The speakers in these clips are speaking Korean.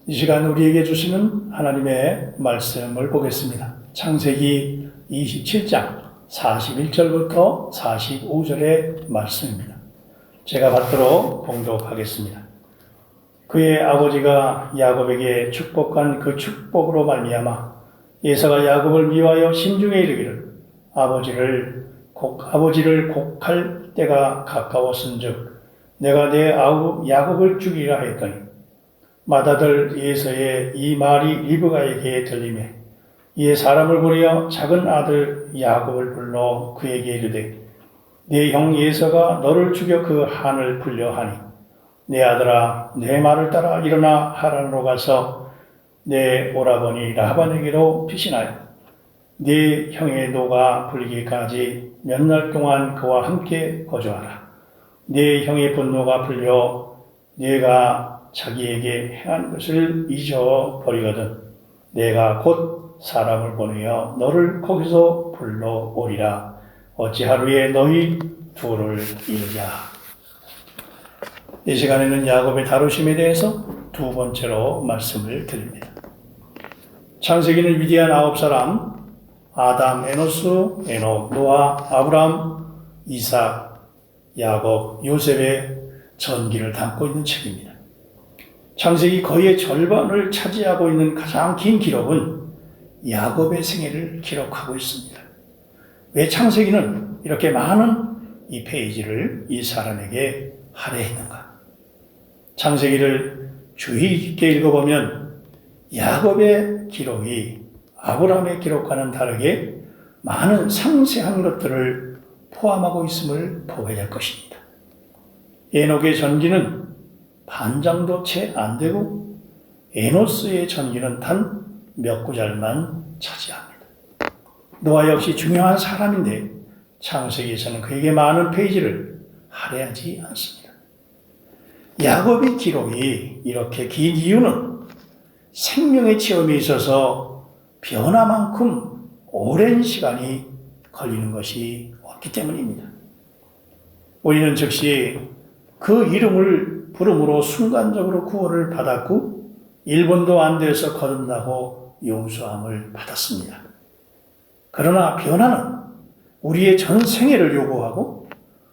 이 시간 우리에게 주시는 하나님의 말씀을 보겠습니다. 창세기 27장 41절부터 45절의 말씀입니다. 제가 받도록 봉독하겠습니다. 그의 아버지가 야곱에게 축복한 그 축복으로 말미암아 에사가 야곱을 미워하여 심중에 이르기를 아버지를 곡할 때가 가까웠은즉 내가 내 아우 야곱을 죽이라 했더니 맏아들 에서의 이 말이 리브가에게 들리매 이에 사람을 보내어 작은 아들 야곱을 불러 그에게 이르되 내 형 에서가 너를 죽여 그 한을 풀려 하니 내 아들아 내 말을 따라 일어나 하란으로 가서 내 오라버니 라반에게로 피신하여 네 형의 노가 풀리기까지 몇 날 동안 그와 함께 거주하라. 네 형의 분노가 풀려 네가 자기에게 행한 것을 잊어버리거든 내가 곧 사람을 보내어 너를 거기서 불러오리라. 어찌 하루에 너희 둘을 잃으랴. 이 시간에는 야곱의 다루심에 대해서 두 번째로 말씀을 드립니다. 창세기는 위대한 9사람 아담, 에노스, 에녹, 노아, 아브람, 이삭, 야곱, 요셉의 전기를 담고 있는 책입니다. 창세기 거의 절반을 차지하고 있는 가장 긴 기록은 야곱의 생애를 기록하고 있습니다. 왜 창세기는 이렇게 많은 이 페이지를 이 사람에게 할애했는가? 창세기를 주의 깊게 읽어보면 야곱의 기록이 아브라함의 기록과는 다르게 많은 상세한 것들을 포함하고 있음을 보게 될 것입니다. 에녹의 전기는 반 장도 채 안 되고 에노스의 전기는 단 몇 구절만 차지합니다. 노아 역시 중요한 사람인데 창세기에서는 그에게 많은 페이지를 할애하지 않습니다. 야곱의 기록이 이렇게 긴 이유는 생명의 체험에 있어서 변화만큼 오랜 시간이 걸리는 것이 없기 때문입니다. 우리는 즉시 그 이름을 부름으로 순간적으로 구원을 받았고 1분도 안 돼서 거듭나고 용서함을 받았습니다. 그러나 변화는 우리의 전 생애를 요구하고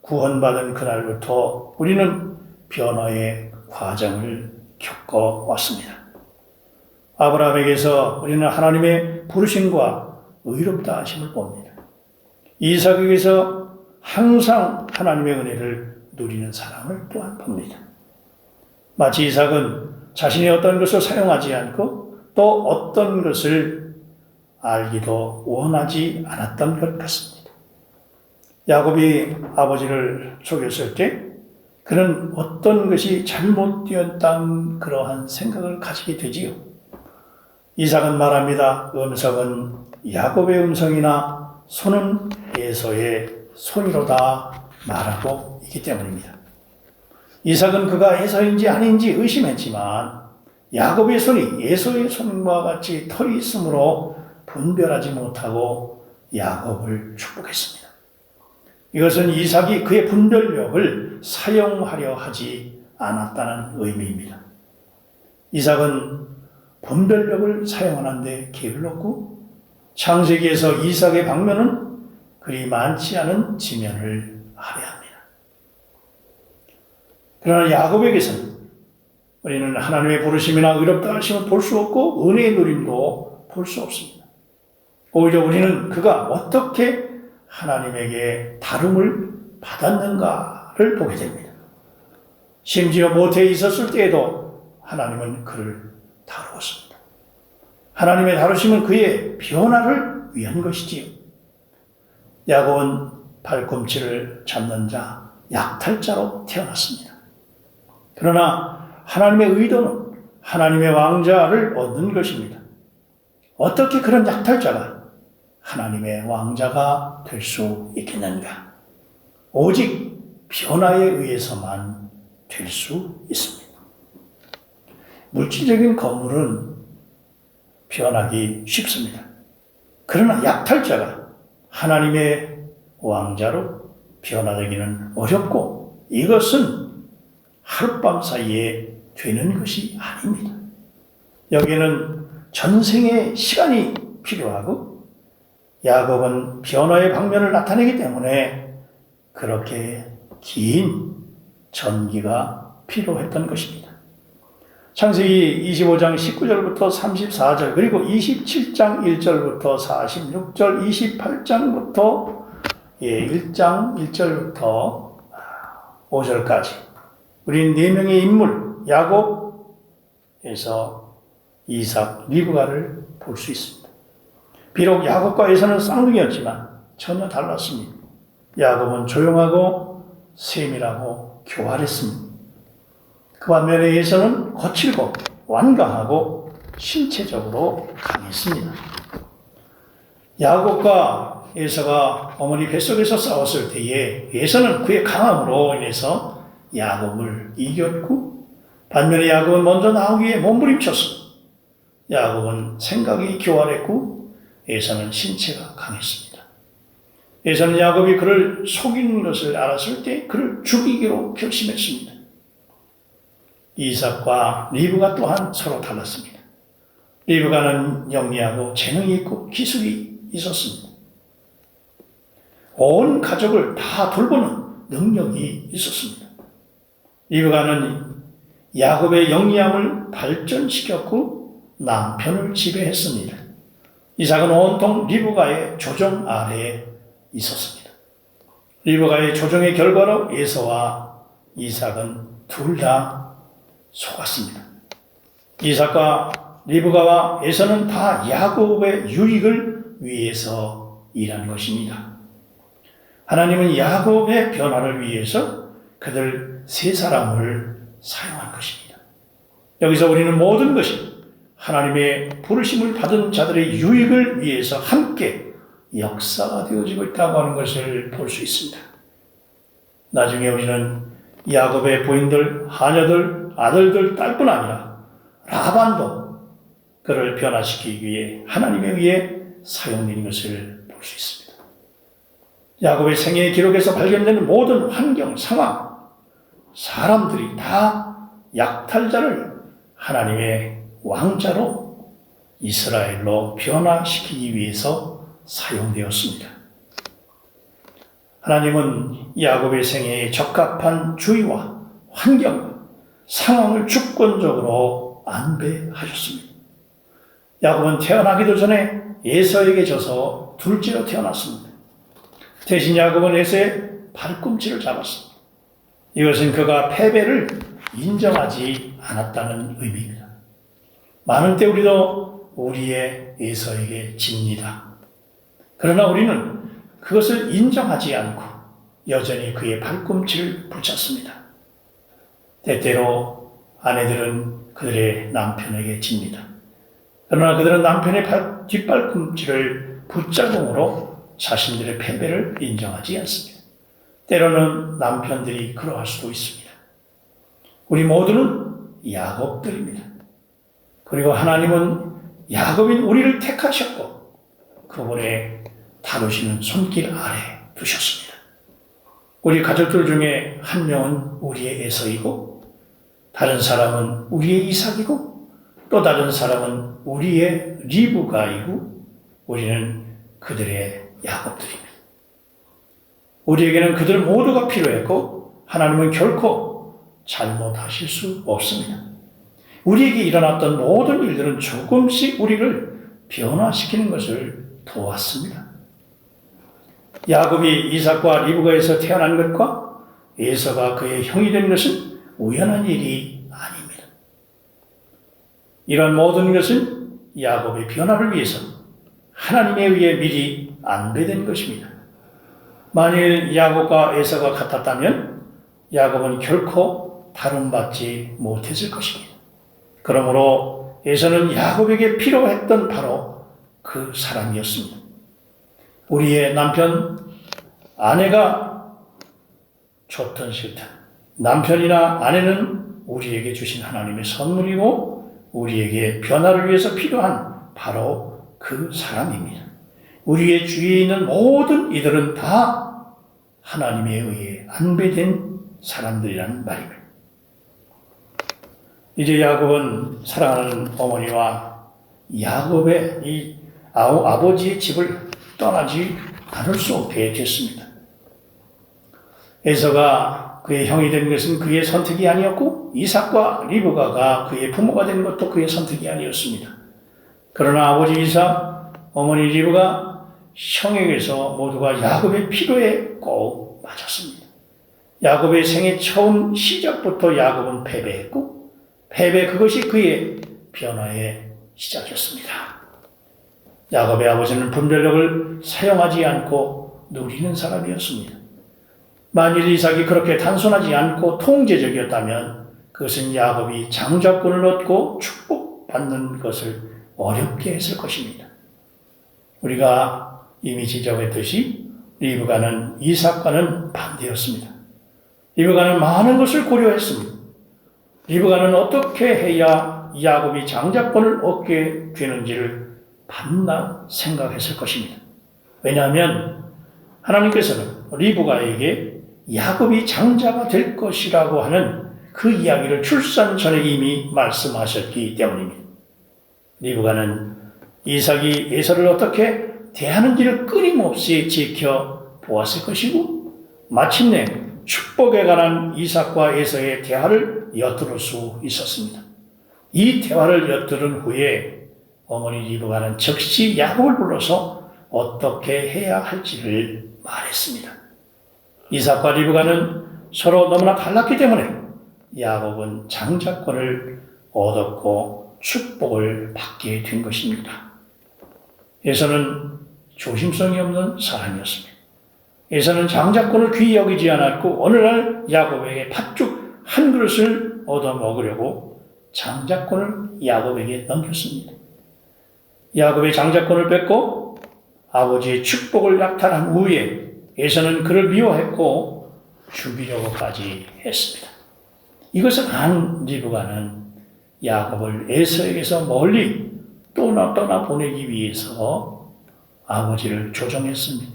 구원받은 그날부터 우리는 변화의 과정을 겪어왔습니다. 아브라함에게서 우리는 하나님의 부르심과 의롭다 하심을 봅니다. 이삭에게서 항상 하나님의 은혜를 누리는 사람을 또한 봅니다. 마치 이삭은 자신이 어떤 것을 사용하지 않고 또 어떤 것을 알기도 원하지 않았던 것 같습니다. 야곱이 아버지를 속였을 때 그는 어떤 것이 잘못되었다는 그러한 생각을 가지게 되지요. 이삭은 말합니다. 음성은 야곱의 음성이나 손은 에서의 손이로다 말하고 있기 때문입니다. 이삭은 그가 에서인지 아닌지 의심했지만 야곱의 손이 에서의 손과 같이 털이 있으므로 분별하지 못하고 야곱을 축복했습니다. 이것은 이삭이 그의 분별력을 사용하려 하지 않았다는 의미입니다. 이삭은 분별력을 사용하는데 게을렀고 창세기에서 이삭의 방면은 그리 많지 않은 지면을 할애합니다. 그러나 야곱에게서는 우리는 하나님의 부르심이나 의롭다 하심을 볼 수 없고 은혜의 누림도 볼 수 없습니다. 오히려 우리는 그가 어떻게 하나님에게 다름을 받았는가를 보게 됩니다. 심지어 모태에 있었을 때에도 하나님은 그를 다루었습니다. 하나님의 다루심은 그의 변화를 위한 것이지요. 야곱은 발꿈치를 잡는 자, 약탈자로 태어났습니다. 그러나 하나님의 의도는 하나님의 왕자를 얻는 것입니다. 어떻게 그런 약탈자가 하나님의 왕자가 될 수 있겠는가? 오직 변화에 의해서만 될 수 있습니다. 물질적인 건물은 변하기 쉽습니다. 그러나 약탈자가 하나님의 왕자로 변화되기는 어렵고 이것은 하룻밤 사이에 되는 것이 아닙니다. 여기에는 전생의 시간이 필요하고 야곱은 변화의 방면을 나타내기 때문에 그렇게 긴 전기가 필요했던 것입니다. 창세기 25장 19절부터 34절 그리고 27장 1절부터 46절 28장부터 1장 1절부터 5절까지 우리는 네 명의 인물 야곱에서 이삭, 리브가를 볼 수 있습니다. 비록 야곱과 에서는 쌍둥이였지만 전혀 달랐습니다. 야곱은 조용하고 세밀하고 교활했습니다. 그 반면에 에서는 거칠고 완강하고 신체적으로 강했습니다. 야곱과 에서가 어머니 뱃속에서 싸웠을 때에 에서는 그의 강함으로 인해서 야곱을 이겼고 반면에 야곱은 먼저 나오기에 몸부림쳤습니다. 야곱은 생각이 교활했고 에서는 신체가 강했습니다. 에서는 야곱이 그를 속이는 것을 알았을 때 그를 죽이기로 결심했습니다. 이삭과 리브가 또한 서로 달랐습니다. 리브가는 영리하고 재능이 있고 기술이 있었습니다. 온 가족을 다 돌보는 능력이 있었습니다. 리브가는 야곱의 영리함을 발전시켰고 남편을 지배했습니다. 이삭은 온통 리브가의 조종 아래에 있었습니다. 리브가의 조종의 결과로 에서와 이삭은 둘 다 속았습니다. 이삭과 리브가와 에서는 다 야곱의 유익을 위해서 일한 것입니다. 하나님은 야곱의 변화를 위해서 그들 세 사람을 사용한 것입니다. 여기서 우리는 모든 것이 하나님의 부르심을 받은 자들의 유익을 위해서 함께 역사가 되어지고 있다고 하는 것을 볼 수 있습니다. 나중에 우리는 야곱의 부인들, 하녀들, 아들들, 딸뿐 아니라 라반도 그를 변화시키기 위해 하나님에 의해 사용된 것을 볼 수 있습니다. 야곱의 생애 기록에서 발견되는 모든 환경, 상황, 사람들이 다 약탈자를 하나님의 왕자로 이스라엘로 변화시키기 위해서 사용되었습니다. 하나님은 야곱의 생애에 적합한 주의와 환경과 상황을 주권적으로 안배하셨습니다. 야곱은 태어나기도 전에 에서에게 져서 둘째로 태어났습니다. 대신 야곱은 에서의 발꿈치를 잡았습니다. 이것은 그가 패배를 인정하지 않았다는 의미입니다. 많은 때 우리도 우리의 에서에게 집니다. 그러나 우리는 그것을 인정하지 않고 여전히 그의 발꿈치를 붙잡습니다. 때때로 아내들은 그들의 남편에게 집니다. 그러나 그들은 남편의 뒷발꿈치를 붙잡음으로 자신들의 패배를 인정하지 않습니다. 때로는 남편들이 그러할 수도 있습니다. 우리 모두는 야곱들입니다. 그리고 하나님은 야곱인 우리를 택하셨고 그분의 다루시는 손길 아래 두셨습니다. 우리 가족들 중에 한 명은 우리의 에서이고 다른 사람은 우리의 이삭이고 또 다른 사람은 우리의 리브가이고 우리는 그들의 야곱들입니다. 우리에게는 그들 모두가 필요했고 하나님은 결코 잘못하실 수 없습니다. 우리에게 일어났던 모든 일들은 조금씩 우리를 변화시키는 것을 도왔습니다. 야곱이 이삭과 리브가에서 태어난 것과 에서가 그의 형이 된 것은 우연한 일이 아닙니다. 이런 모든 것은 야곱의 변화를 위해서 하나님에 의해 미리 안배된 것입니다. 만일 야곱과 에서가 같았다면 야곱은 결코 다름받지 못했을 것입니다. 그러므로 에서는 야곱에게 필요했던 바로 그 사람이었습니다. 우리의 남편, 아내가 좋든 싫든 남편이나 아내는 우리에게 주신 하나님의 선물이고 우리에게 변화를 위해서 필요한 바로 그 사람입니다. 우리의 주위에 있는 모든 이들은 다 하나님에 의해 안배된 사람들이라는 말입니다. 이제 야곱은 사랑하는 어머니와 야곱의 이 아버지의 집을 떠나지 않을 수 없게 됐습니다. 에서가 그의 형이 된 것은 그의 선택이 아니었고 이삭과 리브가가 그의 부모가 된 것도 그의 선택이 아니었습니다. 그러나 아버지 이삭, 어머니 리브가 형에게서 모두가 야곱의 필요에 꼭 맞았습니다. 야곱의 생애 처음 시작부터 야곱은 패배했고 그것이 그의 변화의 시작이었습니다. 야곱의 아버지는 분별력을 사용하지 않고 누리는 사람이었습니다. 만일 이삭이 그렇게 단순하지 않고 통제적이었다면 그것은 야곱이 장자권을 얻고 축복받는 것을 어렵게 했을 것입니다. 우리가 이미 지적했듯이 리브가는 이삭과는 반대였습니다. 리브가는 많은 것을 고려했습니다. 리브가는 어떻게 해야 야곱이 장자권을 얻게 되는지를 밤낮 생각했을 것입니다. 왜냐하면 하나님께서는 리브가에게 야곱이 장자가 될 것이라고 하는 그 이야기를 출산 전에 이미 말씀하셨기 때문입니다. 리브가는 이삭이 에서를 어떻게 대하는지를 끊임없이 지켜보았을 것이고 마침내 축복에 관한 이삭과 에서의 대화를 엿들을 수 있었습니다. 이 대화를 엿들은 후에 어머니 리브가는 즉시 야곱을 불러서 어떻게 해야 할지를 말했습니다. 이삭과 리브가는 서로 너무나 달랐기 때문에 야곱은 장자권을 얻었고 축복을 받게 된 것입니다. 에서는 조심성이 없는 사람이었습니다. 에서는 장자권을 귀히 여기지 않았고 어느 날 야곱에게 팥죽 한 그릇을 얻어먹으려고 장자권을 야곱에게 넘겼습니다. 야곱의 장자권을 뺏고 아버지의 축복을 약탈한 후에 에서는 그를 미워했고 죽이려고까지 했습니다. 이것을 안 리브가는 야곱을 에서에게서 멀리 떠나 보내기 위해서 아버지를 조정했습니다.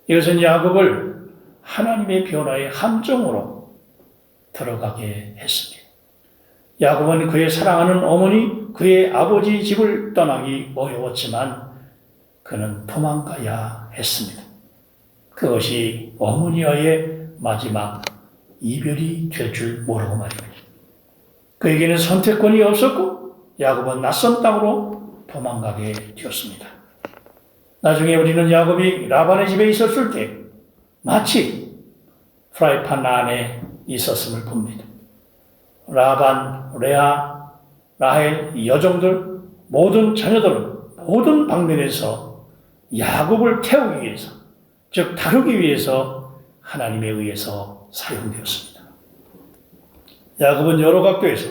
이것은 야곱을 하나님의 변화의 함정으로 들어가게 했습니다. 야곱은 그의 사랑하는 어머니, 그의 아버지 집을 떠나기 어려웠지만 그는 도망가야 했습니다. 그것이 어머니와의 마지막 이별이 될 줄 모르고 말입니다. 그에게는 선택권이 없었고 야곱은 낯선 땅으로 도망가게 되었습니다. 나중에 우리는 야곱이 라반의 집에 있었을 때 마치 프라이팬 안에 있었음을 봅니다. 라반, 레아, 라헬, 여종들, 모든 자녀들은 모든 방면에서 야곱을 태우기 위해서, 즉 다루기 위해서 하나님에 의해서 사용되었습니다. 야곱은 여러 각도에서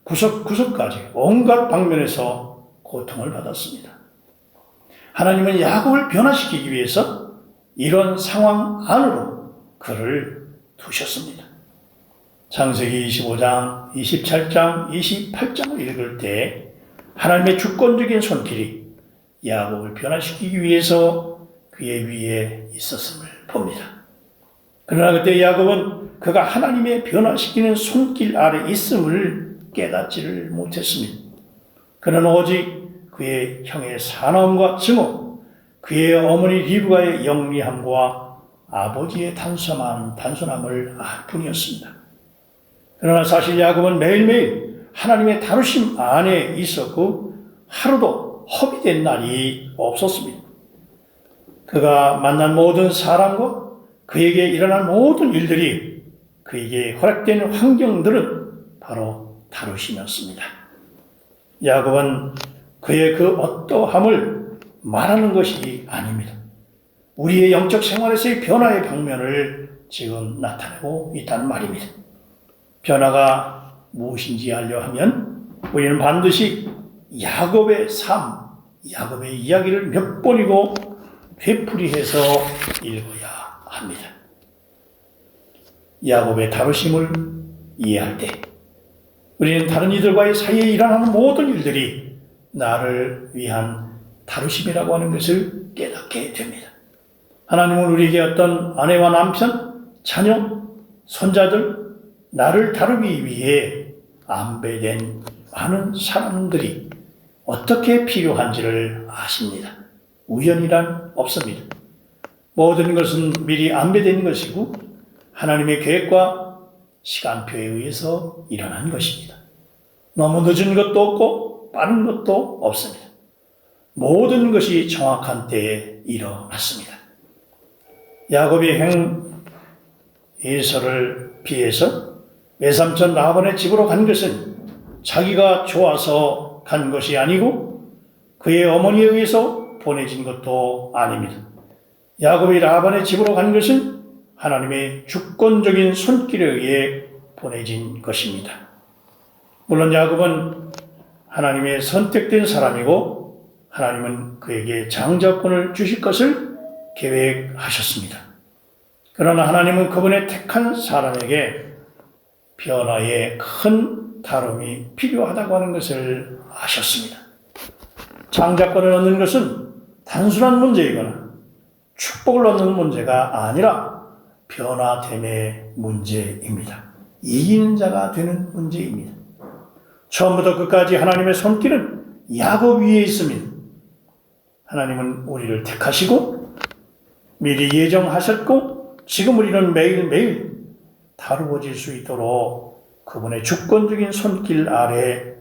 구석구석까지 온갖 방면에서 고통을 받았습니다. 하나님은 야곱을 변화시키기 위해서 이런 상황 안으로 그를 두셨습니다. 창세기 25장, 27장, 28장을 읽을 때 하나님의 주권적인 손길이 야곱을 변화시키기 위해서 그의 위에 있었음을 봅니다. 그러나 그때 야곱은 그가 하나님의 변화시키는 손길 아래 있음을 깨닫지를 못했습니다. 그는 오직 그의 형의 사나움과 증오, 그의 어머니 리브가의 영리함과 아버지의 단순함을 알 뿐이었습니다. 그러나 사실 야곱은 매일매일 하나님의 다루심 안에 있었고 하루도 허비된 날이 없었습니다. 그가 만난 모든 사람과 그에게 일어난 모든 일들이 그에게 허락된 환경들은 바로 다루심이었습니다. 야곱은 그의 그 어떠함을 말하는 것이 아닙니다. 우리의 영적 생활에서의 변화의 방면을 지금 나타내고 있다는 말입니다. 변화가 무엇인지 알려 하면 우리는 반드시 야곱의 삶, 야곱의 이야기를 몇 번이고 되풀이해서 읽어야 합니다. 야곱의 다루심을 이해할 때 우리는 다른 이들과의 사이에 일어나는 모든 일들이 나를 위한 다루심이라고 하는 것을 깨닫게 됩니다. 하나님은 우리에게 어떤 아내와 남편, 자녀, 손자들, 나를 다루기 위해 안배된 많은 사람들이 어떻게 필요한지를 아십니다. 우연이란 없습니다. 모든 것은 미리 안배된 것이고 하나님의 계획과 시간표에 의해서 일어난 것입니다. 너무 늦은 것도 없고 빠른 것도 없습니다. 모든 것이 정확한 때에 일어났습니다. 야곱이 행 에서를 피해서 외삼촌 라반의 집으로 간 것은 자기가 좋아서 간 것이 아니고 그의 어머니에 의해서 보내진 것도 아닙니다. 야곱이 라반의 집으로 간 것은 하나님의 주권적인 손길에 의해 보내진 것입니다. 물론 야곱은 하나님의 선택된 사람이고 하나님은 그에게 장자권을 주실 것을 계획하셨습니다. 그러나 하나님은 그분의 택한 사람에게 변화에 큰 다름이 필요하다고 하는 것을 아셨습니다. 장자권을 얻는 것은 단순한 문제이거나 축복을 얻는 문제가 아니라 변화됨의 문제입니다. 이기는 자가 되는 문제입니다. 처음부터 끝까지 하나님의 손길은 야곱 위에 있습니다. 하나님은 우리를 택하시고 미리 예정하셨고 지금 우리는 매일매일 다루어질 수 있도록 그분의 주권적인 손길 아래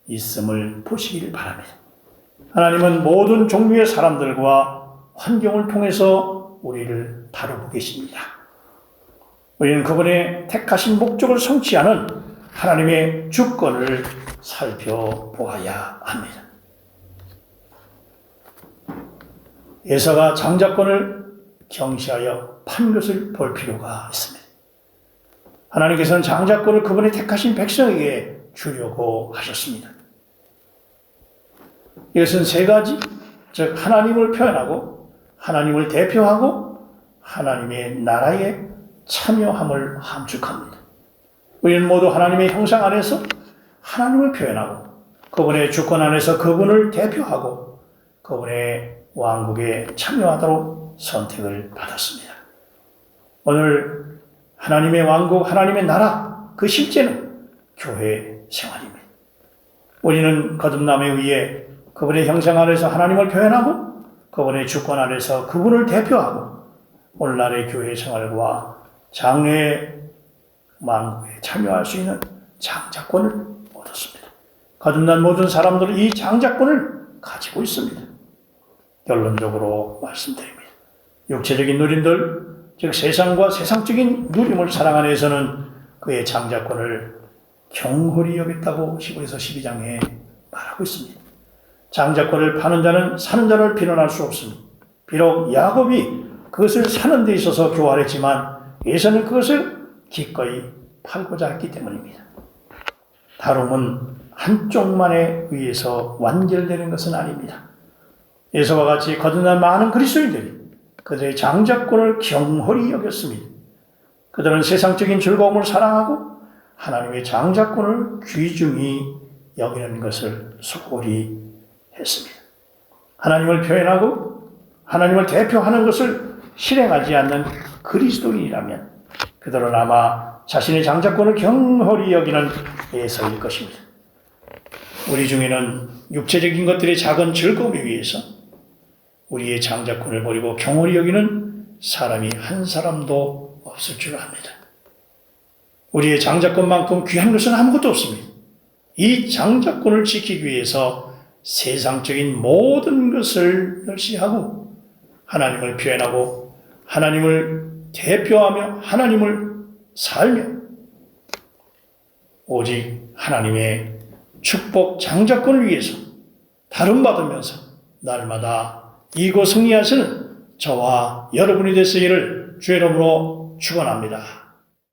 있음을 보시길 바랍니다. 하나님은 모든 종류의 사람들과 환경을 통해서 우리를 다루고 계십니다. 우리는 그분의 택하신 목적을 성취하는 하나님의 주권을 살펴보아야 합니다. 에서가 장자권을 경시하여 판 것을 볼 필요가 있습니다. 하나님께서는 장자권을 그분의 택하신 백성에게 주려고 하셨습니다. 이것은 세 가지, 즉 하나님을 표현하고 하나님을 대표하고 하나님의 나라에 참여함을 함축합니다. 우리는 모두 하나님의 형상 안에서 하나님을 표현하고 그분의 주권 안에서 그분을 대표하고 그분의 왕국에 참여하도록 선택을 받았습니다. 오늘 하나님의 왕국, 하나님의 나라, 그 실제는 교회 생활입니다. 우리는 거듭남에 의해 그분의 형상 안에서 하나님을 표현하고 그분의 주권 안에서 그분을 대표하고 오늘날의 교회 생활과 장래의 왕국에 참여할 수 있는 장자권을 얻었습니다. 거듭난 모든 사람들은 이 장자권을 가지고 있습니다. 결론적으로 말씀드립니다. 육체적인 누림들, 즉 세상과 세상적인 누림을 사랑하는 에서는 그의 장자권을 경홀히 여겼다고 시부에서 12장에 말하고 있습니다. 장자권을 파는 자는 사는 자를 비난할 수 없습니다. 비록 야곱이 그것을 사는 데 있어서 교활했지만 에서는 그것을 기꺼이 팔고자 했기 때문입니다. 다름은 한쪽만에 의해서 완결되는 것은 아닙니다. 에서와 같이 거듭난 많은 그리스도인들이 그들의 장자권을 경홀히 여겼습니다. 그들은 세상적인 즐거움을 사랑하고 하나님의 장자권을 귀중히 여기는 것을 소홀히 했습니다. 하나님을 표현하고 하나님을 대표하는 것을 실행하지 않는 그리스도인이라면 그들은 아마 자신의 장자권을 경홀히 여기는 에서일 것입니다. 우리 중에는 육체적인 것들의 작은 즐거움을 위해서 우리의 장자권을 버리고 경홀히 여기는 사람이 한 사람도 없을 줄 압니다. 우리의 장자권만큼 귀한 것은 아무것도 없습니다. 이 장자권을 지키기 위해서 세상적인 모든 것을 멸시하고 하나님을 표현하고 하나님을 대표하며 하나님을 살며 오직 하나님의 축복 장자권을 위해서 다름받으면서 날마다 이고 승리하시는 저와 여러분이 되시기를 주의 이름으로 축원합니다.